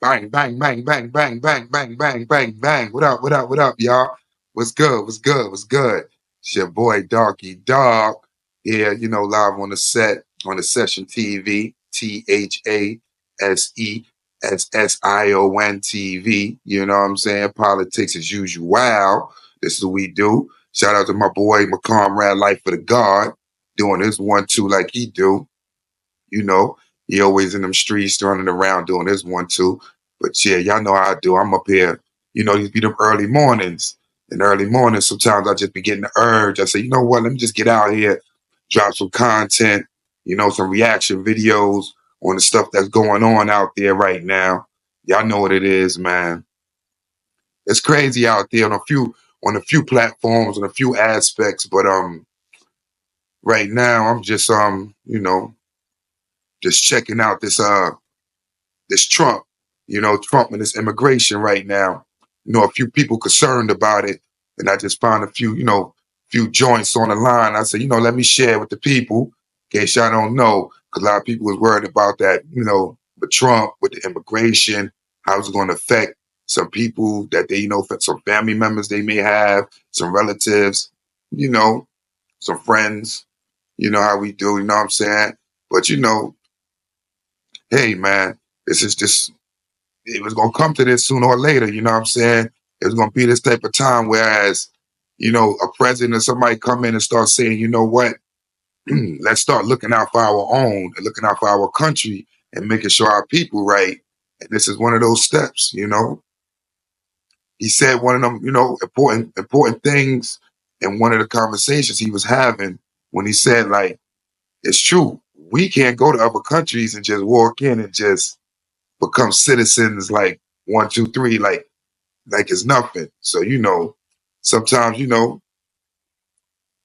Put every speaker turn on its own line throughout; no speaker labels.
Bang, bang, bang, bang, bang, bang, bang, bang, bang, bang. What up, y'all? What's good? What's good? What's good? It's your boy Darky Dog. Yeah, live on the set, on the Session TV, THASESSION TV. You know what I'm saying? Politics as usual. Wow. This is what we do. Shout out to my boy, my comrade, Life for the God, doing his 1-2 like he do. You know, he always in them streets running around doing his 1-2. But yeah, y'all know how I do. I'm up here. These be them early mornings. In the early mornings, sometimes I just be getting the urge. I say, you know what? Let me just get out here, drop some content, some reaction videos on the stuff that's going on out there right now. Y'all know what it is, man. It's crazy out there on a few platforms, on a few aspects. But right now I'm just just checking out this Trump, Trump and this immigration right now. A few people concerned about it, and I just found a few joints on the line. I said, let me share with the people in case y'all don't know, because a lot of people was worried about that, with Trump, with the immigration, how it's going to affect some people that they, some family members they may have, some relatives, some friends, how we do, you know what I'm saying? But hey man, this is just, it was gonna come to this sooner or later, you know what I'm saying? It was gonna be this type of time, whereas, a president or somebody come in and start saying, you know what, let's start looking out for our own and looking out for our country and making sure our people right. And this is one of those steps, He said one of them, important things in one of the conversations he was having when he said, like, it's true. We can't go to other countries and just walk in and just become citizens like 1, 2, 3, like it's nothing. So, sometimes,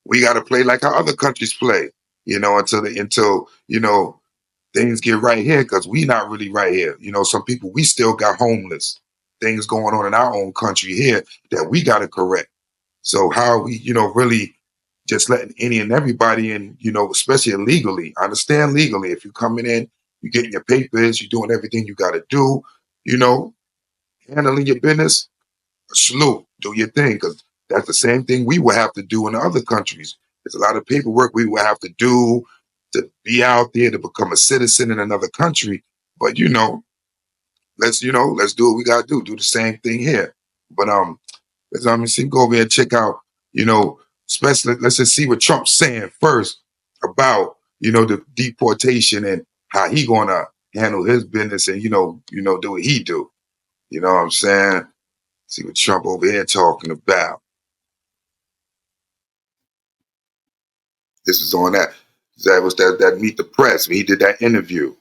we gotta play like how other countries play, until things get right here, because we not really right here. Some people, we still got homeless things going on in our own country here that we gotta correct. So how are we, really just letting any and everybody in, especially illegally. I understand legally. If you're coming in, you're getting your papers, you're doing everything you got to do, handling your business, salute, do your thing, because that's the same thing we will have to do in other countries. There's a lot of paperwork we will have to do to be out there, to become a citizen in another country. But, let's do what we got to do. Do the same thing here. But, let's see, go over here and check out, especially, let's just see what Trump's saying first about, the deportation and how he gonna handle his business and, do what he do. You know what I'm saying? See what Trump over here talking about. This is on that Meet the Press when he did that interview.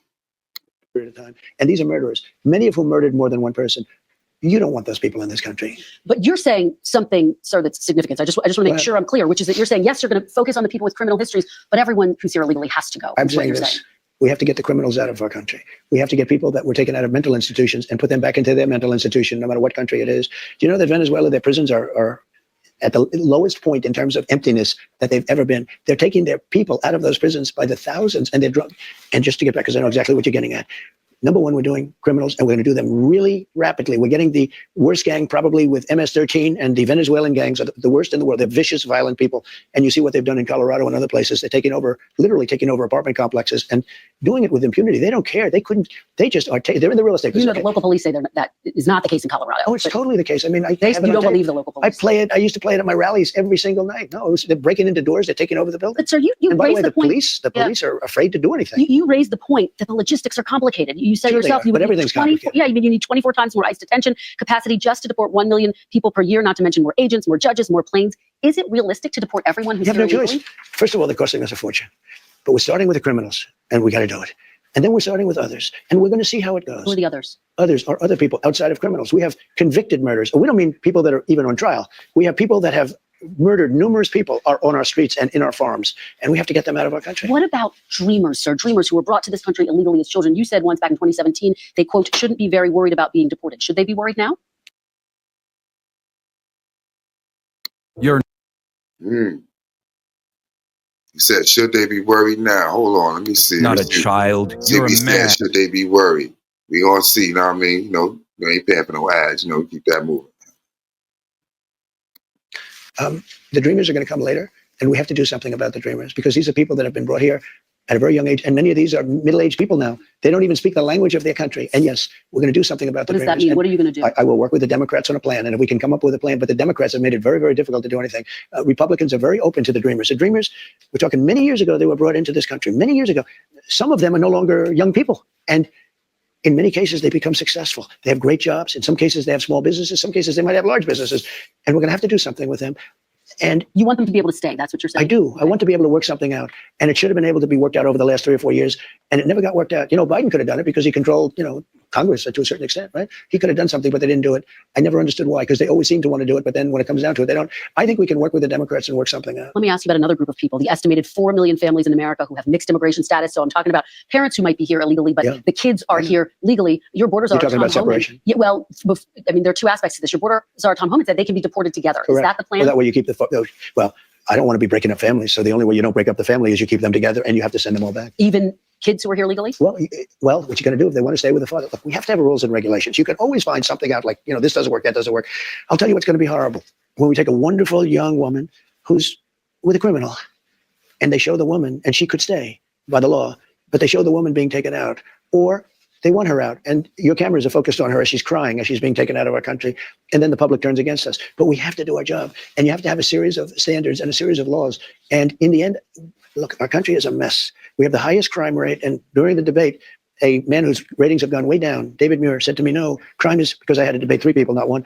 Period of time. And these are murderers, many of whom murdered more than one person. You don't want those people in this country.
But you're saying something, sir, that's significant. I just want to make sure I'm clear, which is that you're saying, yes, you're going to focus on the people with criminal histories, but everyone who's here illegally has to go.
I'm saying this. We have to get the criminals out of our country. We have to get people that were taken out of mental institutions and put them back into their mental institution, no matter what country it is. Do you know that Venezuela, their prisons are at the lowest point in terms of emptiness that they've ever been? They're taking their people out of those prisons by the thousands, and they're drunk. And just to get back, because I know exactly what you're getting at. Number one, we're doing criminals, and we're going to do them really rapidly. We're getting the worst gang probably with MS-13, and the Venezuelan gangs are the worst in the world. They're vicious, violent people. And you see what they've done in Colorado and other places. They're literally taking over apartment complexes and doing it with impunity. They don't care. They just are. They're in the real estate business.
The local police say that is not the case in Colorado.
Oh, it's totally the case. I mean,
you don't believe the local police.
I used to play it at my rallies every single night. No, they're breaking into doors. They're taking over the building.
But sir, you
and by the way,
the
police are afraid to do anything.
You raised the point that the logistics are complicated. You said yourself,
everything's complicated.
Yeah, you need 24 times more ICE detention capacity just to deport 1 million people per year, not to mention more agents, more judges, more planes. Is it realistic to deport everyone who's
here illegally? You have no choice. First of all, they're costing us a fortune. But we're starting with the criminals, and we got to do it. And then we're starting with others, and we're going to see how it goes.
Who are the others?
Others are other people outside of criminals. We have convicted murderers. We don't mean people that are even on trial. We have people that have murdered numerous people are on our streets and in our farms, and we have to get them out of our country.
What about dreamers, sir? Dreamers who were brought to this country illegally as children. You said once back in 2017, they, quote, shouldn't be very worried about being deported. Should they be worried now?
He said, should they be worried now? Hold on, let me see.
Not a child. You're a man.
Should they be worried? we gonna see, you know what I mean? You ain't paying for no ads, keep that moving.
The dreamers are going to come later, and we have to do something about the dreamers, because these are people that have been brought here at a very young age, and many of these are middle-aged people now. They don't even speak the language of their country. And yes, we're going to do something about the dreamers.
What does that mean? What are you going to do?
I will work with the Democrats on a plan, and if we can come up with a plan, but the Democrats have made it very, very difficult to do anything. Republicans are very open to the dreamers. The dreamers, we're talking many years ago, they were brought into this country. Many years ago. Some of them are no longer young people. And in many cases, they become successful. They have great jobs. In some cases, they have small businesses. In some cases, they might have large businesses. And we're going to have to do something with them. And
you want them to be able to stay. That's what you're saying.
I do.
Okay.
I want to be able to work something out. And it should have been able to be worked out over the last 3 or 4 years. And it never got worked out. Biden could have done it because he controlled, Congress to a certain extent, right? He could have done something, but they didn't do it. I never understood why, because they always seem to want to do it. But then when it comes down to it, they don't. I think we can work with the Democrats and work something out.
Let me ask you about another group of people, the estimated 4 million families in America who have mixed immigration status. So I'm talking about parents who might be here illegally, but the kids are here legally. Your borders
You're
are
talking about separation.
Yeah, well, there are two aspects to this. Your borders are Tom Homan said they can be deported together.
Correct.
Is that the plan?
Well, that way you keep well, I don't want to be breaking up families. So the only way you don't break up the family is you keep them together, and you have to send them all back.
Even kids who are here legally?
Well, what you're going to do if they want to stay with the father? Look, we have to have rules and regulations. You can always find something out like, this doesn't work, that doesn't work. I'll tell you what's going to be horrible. When we take a wonderful young woman who's with a criminal, and they show the woman, and she could stay by the law, but they show the woman being taken out, or they want her out, and your cameras are focused on her as she's crying, as she's being taken out of our country, and then the public turns against us. But we have to do our job, and you have to have a series of standards and a series of laws. And in the end, look, our country is a mess. We have the highest crime rate, and during the debate, a man whose ratings have gone way down, David Muir, said to me, no, crime is, because I had to debate 3 people, not one.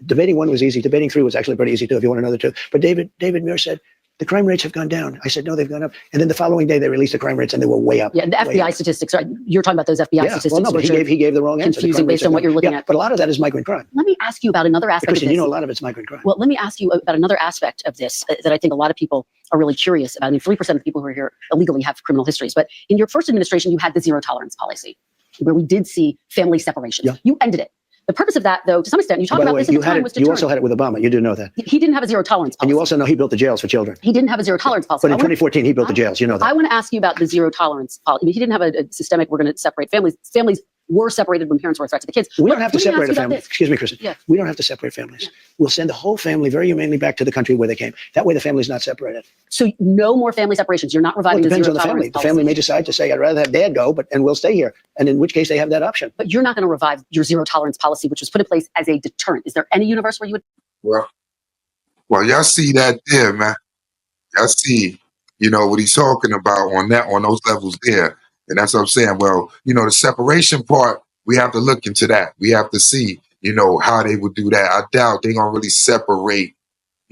Debating 1 was easy. Debating 3 was actually pretty easy too, if you want another 2. But David Muir said, the crime rates have gone down. I said, no, they've gone up. And then the following day, they released the crime rates, and they were way up.
Yeah, the FBI statistics. You're talking about those FBI statistics.
Well, no, but he gave the wrong answer.
Confusing based on what you're looking at.
But a lot of that is migrant crime.
Let me ask you about another aspect
Christian,
of this.
a lot of it's migrant crime.
Well, let me ask you about another aspect of this that I think a lot of people are really curious about. 3% of the people who are here illegally have criminal histories. But in your first administration, you had the zero tolerance policy, where we did see family separation.
Yeah.
You ended it. The purpose of that, though, to some extent, you talk about this at the time, was deterrent.
You also had it with Obama. You do know that.
He didn't have a zero tolerance policy.
And you also know he built the jails for children.
He didn't have a zero tolerance policy.
But in 2014, he built the jails. You know that.
I want to ask you about the zero tolerance policy. He didn't have a systemic, we're going to separate families. Families were separated when parents were a threat to the kids.
We don't have to separate a family.
This.
Excuse me, Kristen.
Yeah.
We don't have to separate families. Yeah. We'll send the whole family very humanely back to the country where they came. That way the family's not separated.
So no more family separations. You're not reviving the zero tolerance policy.
Depends on the family. The family may decide to say, I'd rather have dad go, and we'll stay here. And in which case they have that option. But
you're not going to revive your zero tolerance policy, which was put in place as a deterrent. Is there any universe where you would?
Well, y'all see that there, man. Y'all see, what he's talking about on those levels there. And that's what I'm saying. Well, the separation part, we have to look into that. We have to see, how they would do that. I doubt they're going to really separate,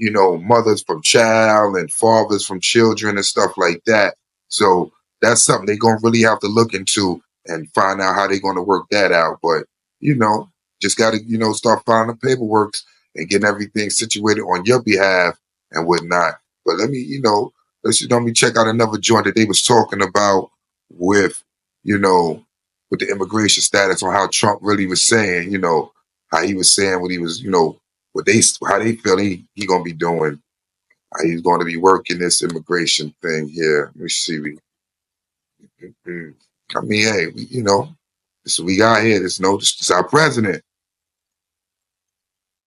mothers from child and fathers from children and stuff like that. So that's something they're going to really have to look into and find out how they're going to work that out. But, just got to, start filing the paperwork and getting everything situated on your behalf and whatnot. But let me check out another joint that they was talking about with, with the immigration status, on how Trump really was saying, how he was saying what he was, how they feel he gonna be doing, how he's going to be working this immigration thing here. Let me see. I mean, hey, this is what we got here. This is our president.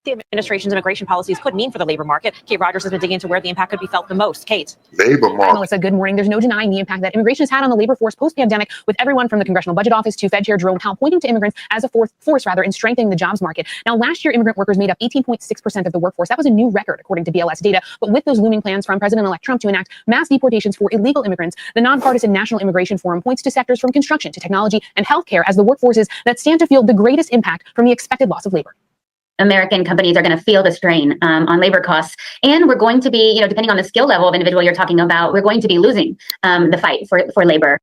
The administration's immigration policies could mean for the labor market. Kate Rogers has been digging into where the impact could be felt the most. Kate.
Labor market.
Melissa, good morning. There's no denying the impact that immigration has had on the labor force post-pandemic, with everyone from the Congressional Budget Office to Fed Chair Jerome Powell pointing to immigrants as a force in strengthening the jobs market. Now, last year, immigrant workers made up 18.6% of the workforce. That was a new record, according to BLS data. But with those looming plans from President-elect Trump to enact mass deportations for illegal immigrants, the nonpartisan National Immigration Forum points to sectors from construction to technology and healthcare as the workforces that stand to feel the greatest impact from the expected loss of labor.
American companies are going to feel the strain on labor costs. And we're going to be, depending on the skill level of individual you're talking about, we're going to be losing the fight for labor.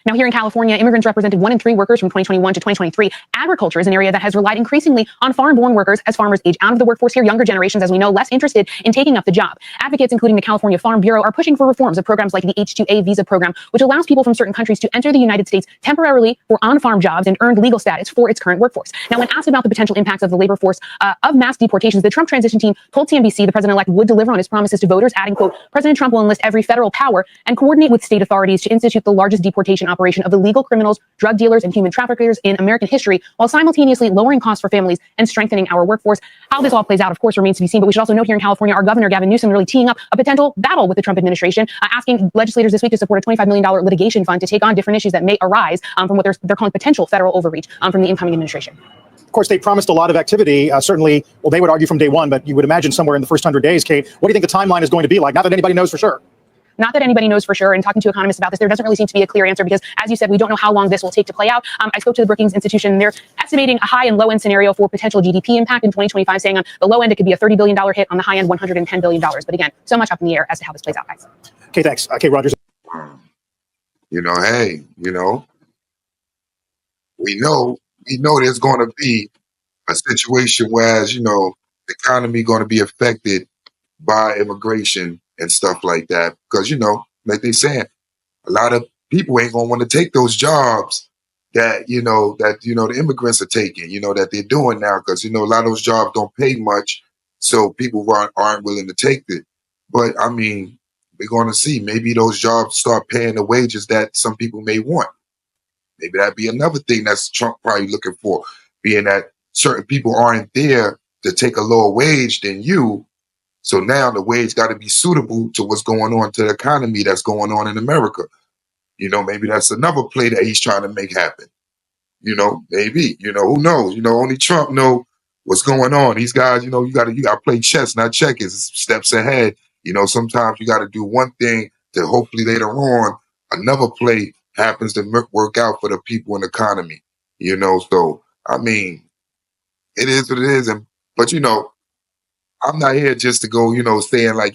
Now, here in California, immigrants represented 1 in 3 workers from 2021 to 2023. Agriculture is an area that has relied increasingly on foreign-born workers as farmers age out of the workforce here. Younger generations, as we know, less interested in taking up the job. Advocates, including the California Farm Bureau, are pushing for reforms of programs like the H-2A visa program, which allows people from certain countries to enter the United States temporarily for on-farm jobs and earned legal status for its current workforce. Now, when asked about the potential impacts of the labor force of mass deportations, the Trump transition team told CNBC the president-elect would deliver on his promises to voters, adding, quote, President Trump will enlist every federal power and coordinate with state authorities to institute the largest deportation operation of illegal criminals, drug dealers, and human traffickers in American history, while simultaneously lowering costs for families and strengthening our workforce. How this all plays out, of course, remains to be seen, but we should also note here in California, our governor, Gavin Newsom, really teeing up a potential battle with the Trump administration, asking legislators this week to support a $25 million litigation fund to take on different issues that may arise from what they're calling potential federal overreach from the incoming administration.
Of course, they promised a lot of activity, certainly, well, they would argue from day one, but you would imagine somewhere in the first 100 days, Kate, what do you think the timeline is going to be like? Not that anybody knows for sure.
Not that anybody knows for sure, and talking to economists about this, there doesn't really seem to be a clear answer because, as you said, we don't know how long this will take to play out. I spoke to the Brookings Institution, and they're estimating a high and low end scenario for potential GDP impact in 2025, saying on the low end, it could be a $30 billion hit, on the high end, $110 billion. But again, so much up in the air as to how this plays out, guys.
Okay, thanks. Kate Rogers.
Hey, we know there's going to be a situation where, the economy going to be affected by immigration and stuff like that. Because, like they saying, a lot of people ain't going to want to take those jobs that, the immigrants are taking, that they're doing now. Because, a lot of those jobs don't pay much. So people aren't willing to take it. But, I mean, we're going to see. Maybe those jobs start paying the wages that some people may want. Maybe that'd be another thing that's Trump probably looking for, being that certain people aren't there to take a lower wage than you. So now the wage got to be suitable to what's going on to the economy that's going on in America. Maybe that's another play that he's trying to make happen. Maybe, who knows? Only Trump know what's going on. These guys, you got to play chess, not checkers. It's steps ahead. Sometimes you got to do one thing to hopefully later on another play happens to work out for the people in the economy. So I mean, it is what it is. But I'm not here just to go, saying like,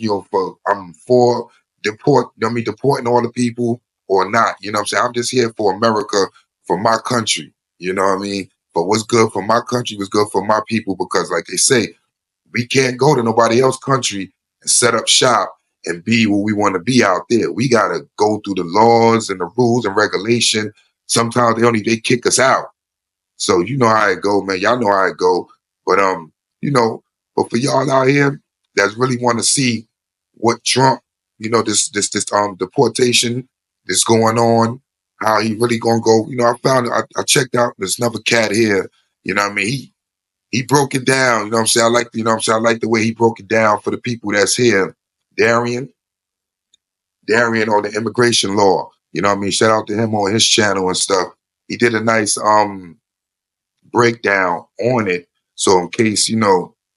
I'm for deporting all the people or not. I'm saying? I'm just here for America, for my country. You know what I mean? But what's good for my country was good for my people, because like they say, we can't go to nobody else's country and set up shop and be what we want to be out there. We got to go through the laws and the rules and regulation. Sometimes they kick us out. So you know how it go, man. Y'all know how it go. But but for y'all out here that really want to see what Trump, this deportation that's going on, how he really gonna go. I checked out. There's another cat here. I mean, he broke it down. I like I like the way he broke it down for the people that's here. Darian on the immigration law. Shout out to him on his channel and stuff. He did a nice breakdown on it. So in case,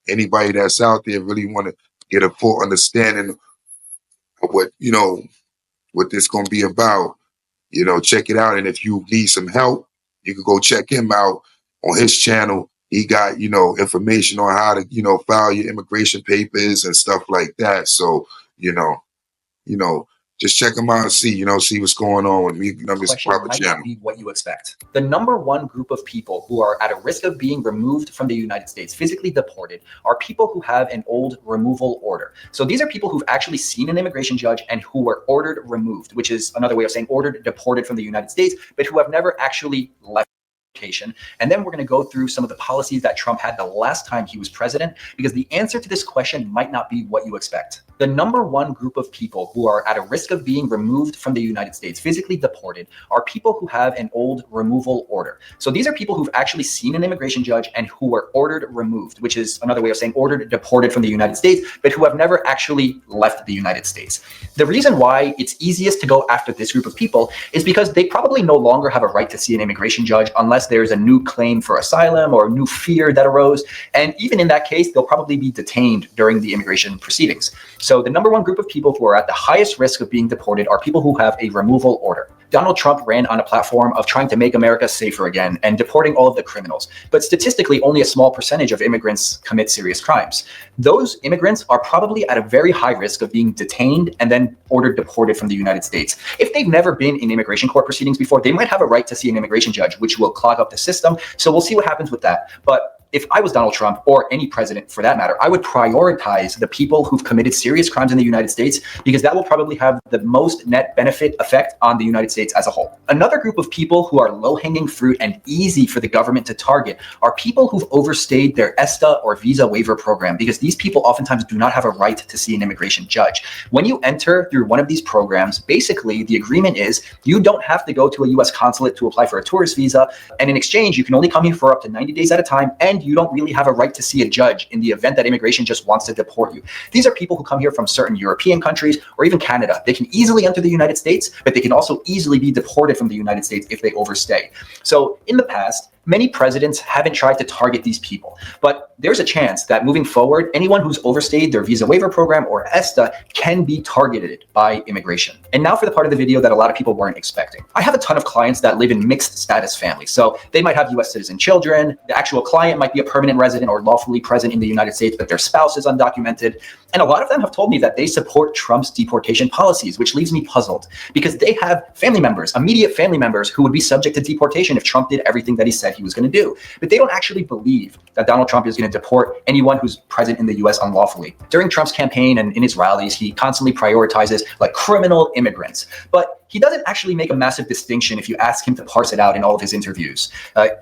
anybody that's out there really want to get a full understanding of what this going to be about, check it out. And if you need some help, you can go check him out on his channel. He got, information on how to, file your immigration papers and stuff like that. So, just check them out and see what's going on with me. This proper channel.
Be what you expect. The number one group of people who are at a risk of being removed from the United States, physically deported, are people who have an old removal order. So these are people who've actually seen an immigration judge and who were ordered removed, which is another way of saying ordered deported from the United States, but who have never actually left. And then we're going to go through some of the policies that Trump had the last time he was president, because the answer to this question might not be what you expect. The number one group of people who are at a risk of being removed from the United States, physically deported, are people who have an old removal order. So these are people who've actually seen an immigration judge and who were ordered removed, which is another way of saying ordered deported from the United States, but who have never actually left the United States. The reason why it's easiest to go after this group of people is because they probably no longer have a right to see an immigration judge unless there's a new claim for asylum or a new fear that arose. And even in that case, they'll probably be detained during the immigration proceedings. So the number one group of people who are at the highest risk of being deported are people who have a removal order. Donald Trump ran on a platform of trying to make America safer again and deporting all of the criminals. But statistically, only a small percentage of immigrants commit serious crimes. Those immigrants are probably at a very high risk of being detained and then ordered deported from the United States. If they've never been in immigration court proceedings before, they might have a right to see an immigration judge, which will clog up the system. So we'll see what happens with that. But if I was Donald Trump, or any president for that matter, I would prioritize the people who've committed serious crimes in the United States, because that will probably have the most net benefit effect on the United States as a whole. Another group of people who are low-hanging fruit and easy for the government to target are people who've overstayed their ESTA or visa waiver program, because these people oftentimes do not have a right to see an immigration judge. When you enter through one of these programs, basically the agreement is you don't have to go to a US consulate to apply for a tourist visa, and in exchange you can only come here for up to 90 days at a time, and you don't really have a right to see a judge in the event that immigration just wants to deport you. These are people who come here from certain European countries or even Canada. They can easily enter the United States, but they can also easily be deported from the United States if they overstay. So in the past, many presidents haven't tried to target these people, but there's a chance that moving forward, anyone who's overstayed their visa waiver program or ESTA can be targeted by immigration. And now for the part of the video that a lot of people weren't expecting. I have a ton of clients that live in mixed status families. So they might have US citizen children. The actual client might be a permanent resident or lawfully present in the United States, but their spouse is undocumented. And a lot of them have told me that they support Trump's deportation policies, which leaves me puzzled, because they have family members, immediate family members, who would be subject to deportation if Trump did everything that he said he was going to do. But they don't actually believe that Donald Trump is going to deport anyone who's present in the US unlawfully. During Trump's campaign and in his rallies, he constantly prioritizes like criminal immigrants, but he doesn't actually make a massive distinction if you ask him to parse it out in all of his interviews.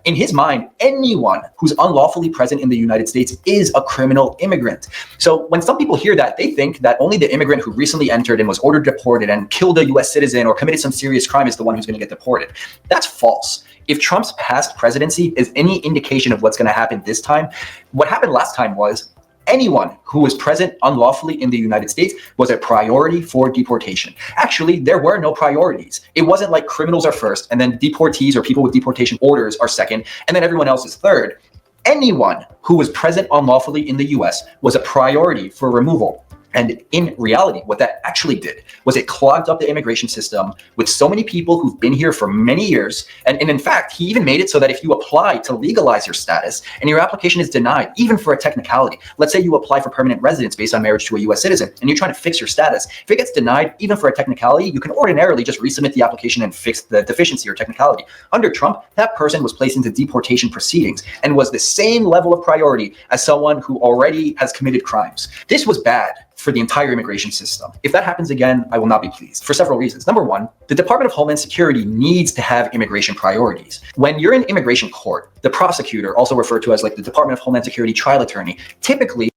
In his mind, anyone who's unlawfully present in the United States is a criminal immigrant. So when some people hear that, they think that only the immigrant who recently entered and was ordered deported and killed a US citizen or committed some serious crime is the one who's going to get deported. That's false. If Trump's past presidency is any indication of what's going to happen this time, what happened last time was anyone who was present unlawfully in the United States was a priority for deportation. Actually, there were no priorities. It wasn't like criminals are first, and then deportees or people with deportation orders are second, and then everyone else is third. Anyone who was present unlawfully in the US was a priority for removal. And in reality, what that actually did was it clogged up the immigration system with so many people who've been here for many years. And in fact, he even made it so that if you apply to legalize your status and your application is denied, even for a technicality, let's say you apply for permanent residence based on marriage to a US citizen, and you're trying to fix your status. If it gets denied, even for a technicality, you can ordinarily just resubmit the application and fix the deficiency or technicality. Under Trump, that person was placed into deportation proceedings and was the same level of priority as someone who already has committed crimes. This was bad for the entire immigration system. If that happens again, I will not be pleased for several reasons. Number one, the Department of Homeland Security needs to have immigration priorities. When you're in immigration court, the prosecutor, also referred to as like the Department of Homeland Security trial attorney, typically—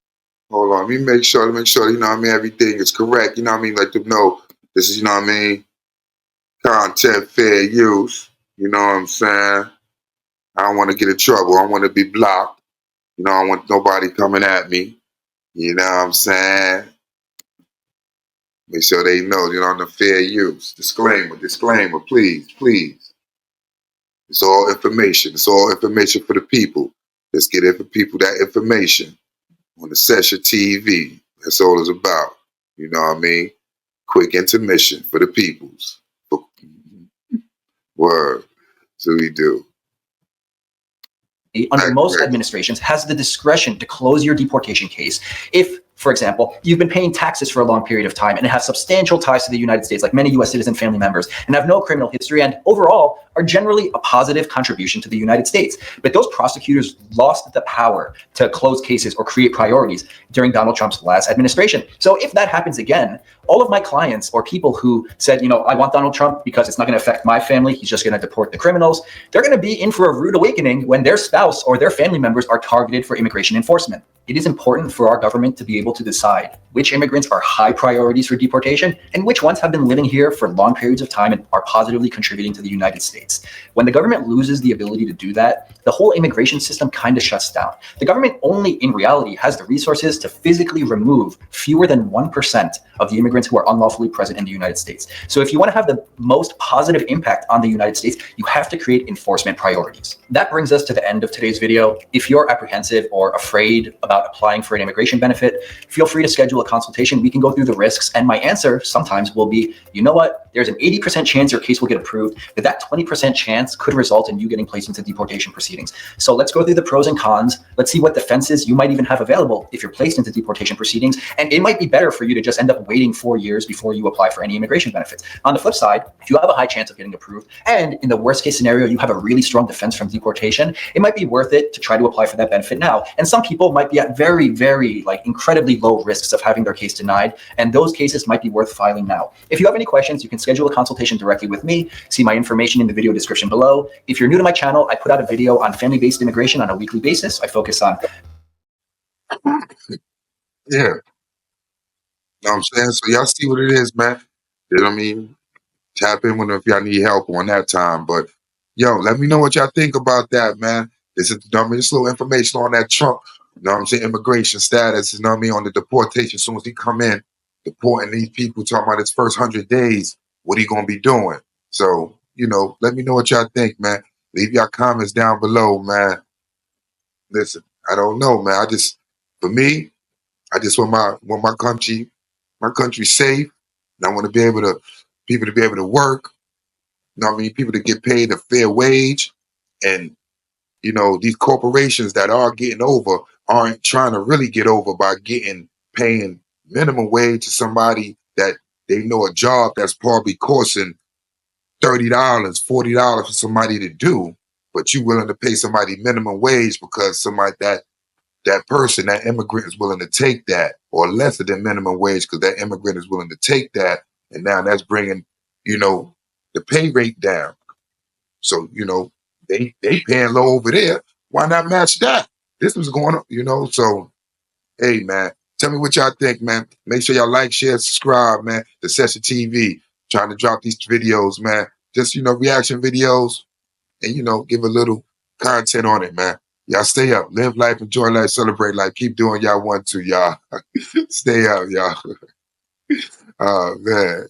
Hold on, let me make sure, you know what I mean, everything is correct, you know what I mean, let them know this is, you know what I mean, content, fair use, you know what I'm saying? I don't want to get in trouble, I want to be blocked, you know, I don't want nobody coming at me, you know what I'm saying? Make sure they know, you know, the fair use. Disclaimer, please. It's all information. It's all information for the people. Let's get it for people that information on the Session TV. That's all it's about. You know what I mean? Quick intermission for the peoples. Word. So we do.
Under most administrations, has the discretion to close your deportation case if, for example, you've been paying taxes for a long period of time and have substantial ties to the United States, like many US citizen family members, and have no criminal history, and overall are generally a positive contribution to the United States. But those prosecutors lost the power to close cases or create priorities during Donald Trump's last administration. So if that happens again, all of my clients or people who said, you know, I want Donald Trump because it's not going to affect my family, he's just going to deport the criminals, they're going to be in for a rude awakening when their spouse or their family members are targeted for immigration enforcement. It is important for our government to be able to decide which immigrants are high priorities for deportation and which ones have been living here for long periods of time and are positively contributing to the United States. When the government loses the ability to do that, the whole immigration system kind of shuts down. The government only in reality has the resources to physically remove fewer than 1% of the immigrants who are unlawfully present in the United States. So if you want to have the most positive impact on the United States, you have to create enforcement priorities. That brings us to the end of today's video. If you're apprehensive or afraid about about applying for an immigration benefit, feel free to schedule a consultation. We can go through the risks. And my answer sometimes will be, you know what? There's an 80% chance your case will get approved, but that 20% chance could result in you getting placed into deportation proceedings. So let's go through the pros and cons. Let's see what defenses you might even have available if you're placed into deportation proceedings. And it might be better for you to just end up waiting 4 years before you apply for any immigration benefits. On the flip side, if you have a high chance of getting approved, and in the worst case scenario, you have a really strong defense from deportation, it might be worth it to try to apply for that benefit now. And some people might be at very, very incredibly low risks of having their case denied. And those cases might be worth filing now. If you have any questions, you can schedule a consultation directly with me. See my information in the video description below. If you're new to my channel, I put out a video on family-based immigration on a weekly basis. I focus on.
Yeah. Know what I'm saying? So y'all see what it is, man. You know what I mean? Tap in with them if y'all need help on that time. But yo, let me know what y'all think about that, man. This is just a little information on that Trump, you know what I'm saying, immigration status, you know what I mean, on the deportation. As soon as he come in, deporting these people, talking about his first 100 days, what he gonna be doing. So, you know, let me know what y'all think, man. Leave y'all comments down below, man. Listen, I don't know, man. For me, I just want my country safe. And I want to be able to, people to be able to work. You know what I mean? People to get paid a fair wage. And, you know, these corporations that are getting over aren't trying to really get over by paying minimum wage to somebody that they know a job that's probably costing $30, $40 for somebody to do, but you willing to pay somebody minimum wage because somebody that person, that immigrant is willing to take that, or lesser than minimum wage because that immigrant is willing to take that, and now that's bringing, you know, the pay rate down. So, you know, they paying low over there. Why not match that? This was going on, you know. So, hey, man, tell me what y'all think, man. Make sure y'all like, share, subscribe, man. The Session TV, trying to drop these videos, man. Just, you know, reaction videos, and, you know, give a little content on it, man. Y'all stay up, live life, enjoy life, celebrate life. Keep doing y'all want to, y'all. Stay up, y'all. Oh, man.